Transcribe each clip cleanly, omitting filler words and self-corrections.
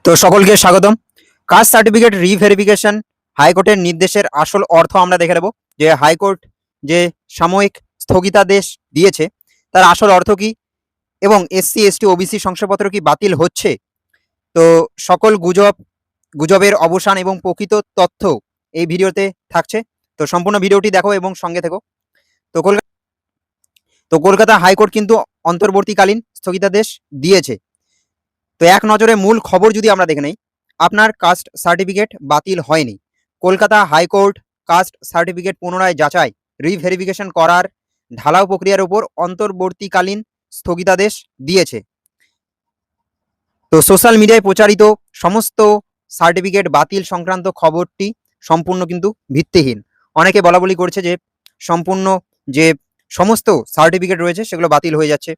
তো সকলকে স্বাগতম। কাস্ট সার্টিফিকেট রিভেরিফিকেশন হাইকোর্টের নির্দেশের আসল অর্থ আমরা দেখে নেব যে হাইকোর্ট যে সাময়িক স্থগিতাদেশ দিয়েছে তার আসল অর্থ কি এবং এসসি এসটি ওবিসি শংসাপত্র কি বাতিল হচ্ছে। তো সকল গুজবের অবসান এবং প্রকৃত তথ্য এই ভিডিওতে থাকছে। তো সম্পূর্ণ ভিডিওটি দেখো এবং সঙ্গে থেকো। তো কলকাতা হাইকোর্ট কিন্তু অন্তর্বর্তীকালীন স্থগিতাদেশ দিয়েছে। তো এক নজরে মূল খবর যদি আমরা দেখে নেই, আপনার কাস্ট সার্টিফিকেট বাতিল হয়নি। কলকাতা হাইকোর্ট কাস্ট সার্টিফিকেট পুনরায় যাচাই রিভেরিফিকেশন করার ঢালাও প্রক্রিয়ার উপর অন্তর্বর্তীকালীন স্থগিতাদেশ দিয়েছে। তো সোশ্যাল মিডিয়ায় প্রচারিত সমস্ত সার্টিফিকেট বাতিল সংক্রান্ত খবরটি সম্পূর্ণ কিন্তু ভিত্তিহীন। অনেকে বলাবলি করছে যে সম্পূর্ণ যে সমস্ত সার্টিফিকেট রয়েছে সেগুলো বাতিল হয়ে যাচ্ছে।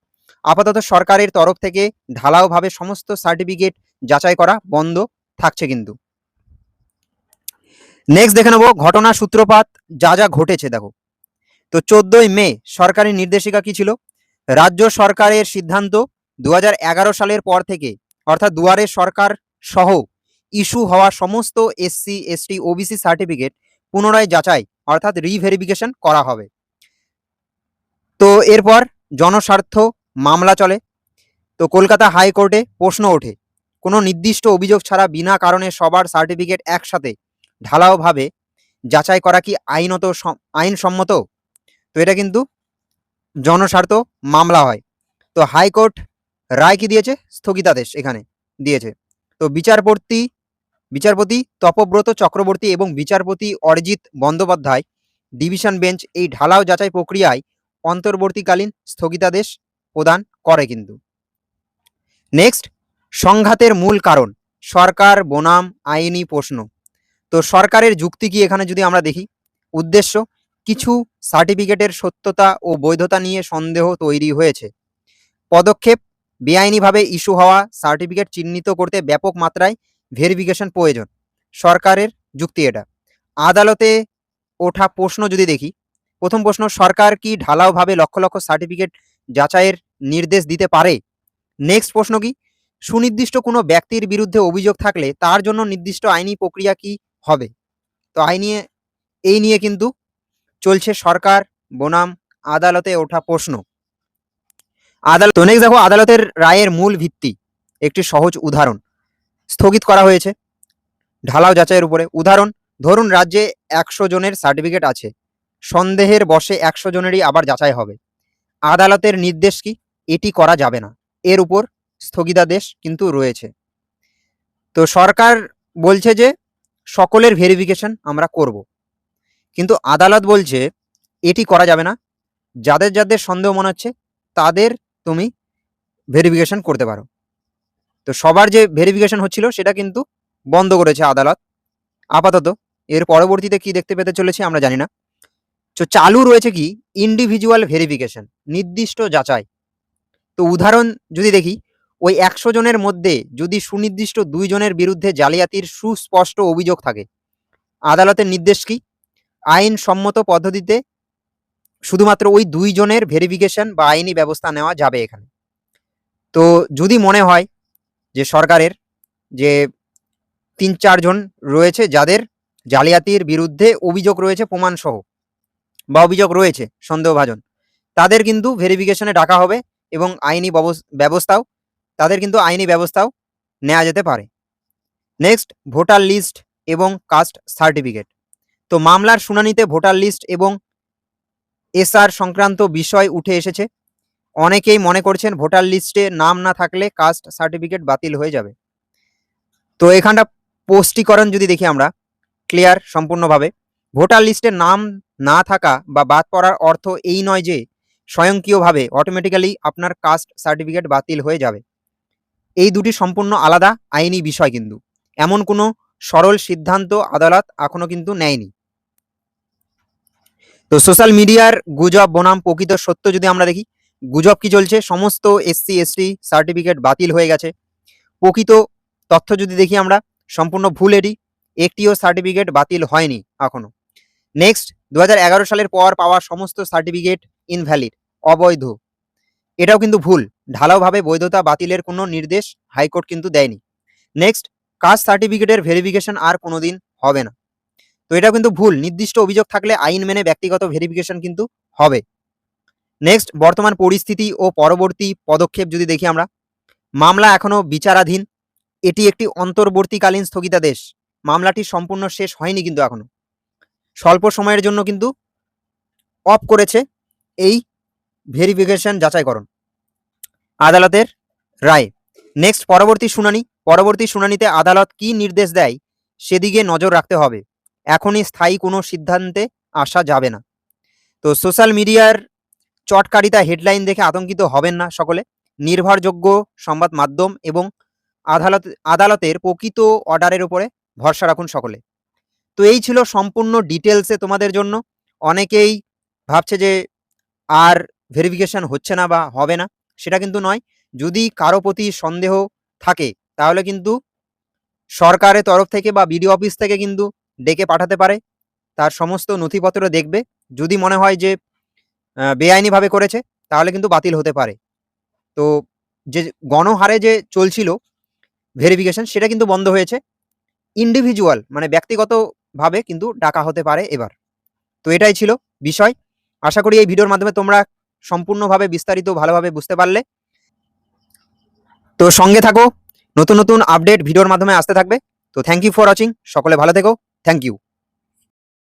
আপাতত সরকারের তরফ থেকে ঢালাওভাবে সমস্ত সার্টিফিকেট যাচাই করা বন্ধ থাকছে কিন্তু। নেক্সট দেখে নেব ঘটনা সূত্রপাত যা যা ঘটেছে। দেখো, তো 14ই মে সরকারি নির্দেশিকা কি ছিল? রাজ্য সরকারের সিদ্ধান্ত 2011 সালের পর থেকে অর্থাৎ দুয়ারে সরকার সহ ইস্যু হওয়া সমস্ত এসসি এসটি ওবিসি সার্টিফিকেট পুনরায় যাচাই অর্থাৎ রিভেরিফিকেশন করা হবে। তো এরপর জনস্বার্থ মামলা চলে। তো কলকাতা হাইকোর্টে প্রশ্ন ওঠে, কোনো নির্দিষ্ট অভিযোগ ছাড়া বিনা কারণে সবার সার্টিফিকেট একসাথে ঢালাওভাবে যাচাই করা কি আইনসম্মত? তো এটা কিন্তু জনস্বার্থ মামলা হয়। তো হাইকোর্ট রায় কি দিয়েছে? স্থগিতাদেশ এখানে দিয়েছে। তো বিচারপতি তপব্রত চক্রবর্তী এবং বিচারপতি অরিজিৎ বন্দ্যোপাধ্যায় ডিভিশন বেঞ্চ এই ঢালাও যাচাই প্রক্রিয়ায় অন্তর্বর্তীকালীন স্থগিতাদেশ প্রদান করে কিন্তু। নেক্সট, সংঘাতের মূল কারণ সরকার বনাম আইনি প্রশ্ন। তো সরকারের যুক্তি কি এখানে যদি আমরা দেখি, উদ্দেশ্য কিছু সার্টিফিকেটের সত্যতা ও বৈধতা নিয়ে সন্দেহ তৈরি হয়েছে। পদক্ষেপ বেআইনিভাবে ইস্যু হওয়া সার্টিফিকেট চিহ্নিত করতে ব্যাপক মাত্রায় ভেরিফিকেশন প্রয়োজন। সরকারের যুক্তি এটা। আদালতে ওঠা প্রশ্ন যদি দেখি, প্রথম প্রশ্ন, সরকার কি ঢালাওভাবে লক্ষ লক্ষ সার্টিফিকেট যাচাইয়ের নির্দেশ দিতে পারে? নেক্সট প্রশ্ন কি, সুনির্দিষ্ট কোনো ব্যক্তির বিরুদ্ধে অভিযোগ থাকলে তার জন্য নির্দিষ্ট আইনি প্রক্রিয়া কি হবে? তো এই নিয়ে কিন্তু চলছে সরকার বনাম আদালতে ওঠা প্রশ্ন। তো নেক্সট দেখো, আদালতের রায়ের মূল ভিত্তি একটি সহজ উদাহরণ স্থগিত করা হয়েছে ঢালাও যাচাইয়ের উপরে। উদাহরণ, ধরুন রাজ্যে 100 জনের সার্টিফিকেট আছে, সন্দেহের বশে 100 জনেরই আবার যাচাই হবে। আদালতের নির্দেশ কি? এটি করা যাবে না, এর উপর স্থগিতাদেশ কিন্তু রয়েছে। তো সরকার বলছে যে সকলের ভেরিফিকেশন আমরা করব, কিন্তু আদালত বলছে এটি করা যাবে না, যাদের যাদের সন্দেহ মনে হচ্ছে তাদের তুমি ভেরিফিকেশন করতে পারো। তো সবার যে ভেরিফিকেশন হচ্ছিল সেটা কিন্তু বন্ধ করেছে আদালত আপাতত। এর পরবর্তীতে কি দেখতে পেতে চলেছে আমরা জানি না। তো চালু রয়েছে কি ইন্ডিভিজুয়াল ভেরিফিকেশন, নির্দিষ্ট যাচাই। তো উদাহরণ যদি দেখি, ওই 100 জনের মধ্যে যদি সুনির্দিষ্ট 2 জনের বিরুদ্ধে জালিয়াতির সুস্পষ্ট অভিযোগ থাকে, আদালতের নির্দেশ কি? আইনসম্মত পদ্ধতিতে শুধুমাত্র ওই 2 জনের ভেরিফিকেশন বা আইনি ব্যবস্থা নেওয়া যাবে এখানে। তো যদি মনে হয় যে সরকারের যে 3-4 জন রয়েছে যাদের জালিয়াতির বিরুদ্ধে অভিযোগ রয়েছে প্রমাণসহ বা অভিযোগ রয়েছে সন্দেহভাজন, তাদের কিন্তু ভেরিফিকেশনে ডাকা হবে এবং তাদের কিন্তু আইনি ব্যবস্থাও নেওয়া যেতে পারে। নেক্সট, ভোটার লিস্ট এবং কাস্ট সার্টিফিকেট। তো মামলার শুনানিতে ভোটার লিস্ট এবং এসআর সংক্রান্ত বিষয় উঠে এসেছে। অনেকেই মনে করছেন ভোটার লিস্টে নাম না থাকলে কাস্ট সার্টিফিকেট বাতিল হয়ে যাবে। তো এখানটা স্পষ্টীকরণ যদি দেখি আমরা ক্লিয়ার সম্পূর্ণভাবে, ভোটার লিস্টে নাম না থাকা বা বাদ পড়ার অর্থ এই নয় যে স্বয়ংক্রিয়ভাবে অটোমেটিক্যালি আপনার কাস্ট সার্টিফিকেট বাতিল হয়ে যাবে। এই দুটি সম্পূর্ণ আলাদা আইনি বিষয়, কিন্তু এমন কোনো সরল সিদ্ধান্ত আদালত এখনো কিন্তু নেয়নি। তো সোশ্যাল মিডিয়ার গুজব বনাম প্রকৃত সত্য যদি আমরা দেখি, গুজব কি চলছে? সমস্ত এসসি এসটি সার্টিফিকেট বাতিল হয়ে গেছে। প্রকৃত তথ্য যদি দেখি আমরা, সম্পূর্ণ ভুল এটি, একটিও সার্টিফিকেট বাতিল হয়নি এখনো। নেক্সট, 2011 সালের পর পাওয়া সমস্ত সার্টিফিকেট ইনভ্যালিড, অবৈধ, এটাও কিন্তু ভুল। ঢালাওভাবে বৈধতা বাতিলের কোনো নির্দেশ হাইকোর্ট কিন্তু দেয়নি। নেক্সট, কাস্ট সার্টিফিকেটের ভেরিফিকেশন আর কোনোদিন হবে না। তো এটা কিন্তু ভুল। নির্দিষ্ট অভিযোগ থাকলে আইন মেনে ব্যক্তিগত ভেরিফিকেশন কিন্তু হবে। নেক্সট, বর্তমান পরিস্থিতি ও পরবর্তী পদক্ষেপ যদি দেখি আমরা, মামলা এখনো বিচারাধীন। এটি একটি অন্তর্বর্তীকালীন স্থগিতাদেশ। মামলাটি সম্পূর্ণ শেষ হয়নি কিন্তু এখনো। স্বল্প সময়ের জন্য কিন্তু অফ করেছে এই ভেরিফিকেশন যাচাইকরণ। আদালতের রায়। নেক্সট, পরবর্তী শুনানিতে আদালত কি নির্দেশ দেয় সেদিকে নজর রাখতে হবে। এখনই স্থায়ী কোনো সিদ্ধান্তে আসা যাবে না। তো সোশ্যাল মিডিয়ার চটকারিতা হেডলাইন দেখে আতঙ্কিত হবেন না সকলে। নির্ভরযোগ্য সংবাদ মাধ্যম এবং আদালতের প্রকৃত অর্ডারের উপরে ভরসা রাখুন সকলে। তো এই ছিল সম্পূর্ণ ডিটেলসে তোমাদের জন্য। অনেকেই ভাবছে যে আর ভেরিফিকেশন হচ্ছে না বা হবে না, সেটা কিন্তু নয়। যদি কারো প্রতি সন্দেহ থাকে তাহলে কিন্তু সরকারের তরফ থেকে বা বিডিও অফিস থেকে কিন্তু ডেকে পাঠাতে পারে, তার সমস্ত নথিপত্র দেখবে। যদি মনে হয় যে বেআইনিভাবে করেছে তাহলে কিন্তু বাতিল হতে পারে। তো যে গণহারে যে চলছিল ভেরিফিকেশন, সেটা কিন্তু বন্ধ হয়েছে। ইন্ডিভিজুয়াল মানে ব্যক্তিগতভাবে কিন্তু ডাকা হতে পারে এবার। তো এটাই ছিল বিষয়। আশা করি এই ভিডিওর মাধ্যমে তোমরা সম্পূর্ণভাবে বিস্তারিত ভালোভাবে বুঝতে পারলে। তো সঙ্গে থাকো, নতুন নতুন আপডেট ভিডিওর মাধ্যমে আসতে থাকবে। তো থ্যাংক ইউ ফর ওয়াচিং। সকলে ভালো থেকো। Thank you.